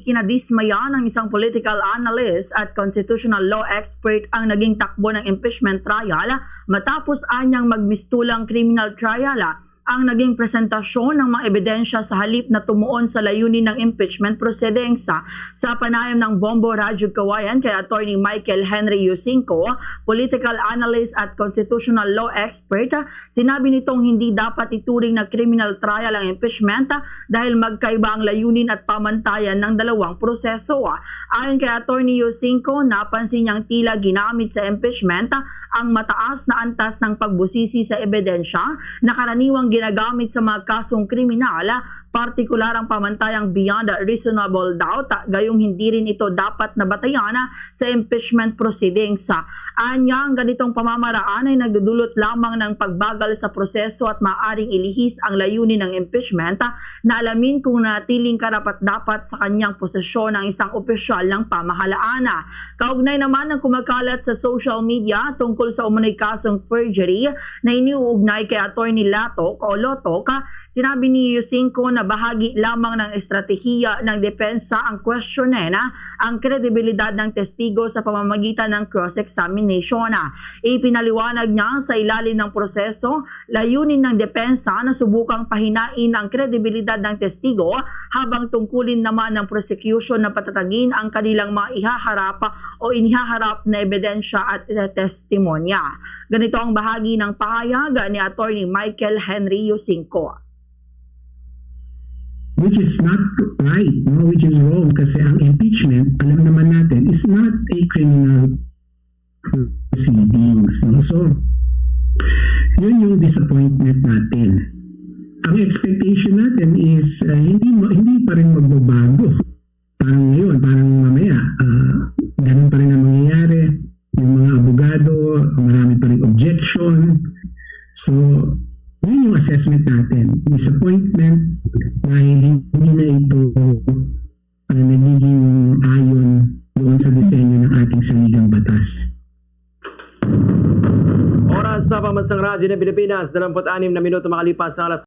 Kinadismaya ng isang political analyst at constitutional law expert ang naging takbo ng impeachment trial matapos anyang magmistulang criminal trial ang naging presentasyon ng mga ebidensya sa halip na tumuon sa layunin ng impeachment proceedings. Sa panayam ng Bombo Radyo Kawayan kay Attorney Michael Henry Yusinko, political analyst at constitutional law expert, sinabi nitong hindi dapat ituring na criminal trial ang impeachment dahil magkaiba ang layunin at pamantayan ng dalawang proseso. Ayon kay Attorney Yusinko, napansin niyang tila ginamit sa impeachment ang mataas na antas ng pagbusisi sa ebidensya na karaniwang ginagamit sa mga kasong kriminal, partikular ang pamantayang beyond reasonable doubt, gayong hindi rin ito dapat nabatayan sa impeachment proceedings. Anya, ang ganitong pamamaraan ay nagdudulot lamang ng pagbagal sa proseso at maaaring ilihis ang layunin ng impeachment na alamin kung natiling karapat-dapat sa kanyang posisyon ng isang opisyal ng pamahalaan. Kaugnay naman ng kumakalat sa social media tungkol sa umunoy kasong forgery na iniuugnay kay Attorney Latok o Lotok, sinabi ni Yusinko na bahagi lamang ng estratehiya ng depensa ang questionin ang kredibilidad ng testigo sa pamamagitan ng cross-examination. Ipinaliwanag niya sa ilalim ng proseso, layunin ng depensa na subukang pahinain ang kredibilidad ng testigo habang tungkulin naman ng prosecution na patatagin ang kanilang mga ihaharap o inihaharap na ebidensya at testimonya. Ganito ang bahagi ng pahayag ni Attorney Michael Henry Yusinko. Which is not right, no? Which is wrong kasi ang impeachment, alam naman natin, is not a criminal proceedings. No? So, yun yung disappointment natin. Ang expectation natin is hindi pa rin magbabago. Parang ngayon, parang mamaya, ganun pa rin ang mangyayari. Yung mga abogado, marami pa rin objection. So, yun yung assessment natin. Disappointment dahil hindi na ito nagiging ayon doon sa disenyo ng ating saligang batas. Oras sa Pambansang Radyo ng Pilipinas, 26 na minuto makalipas sa alas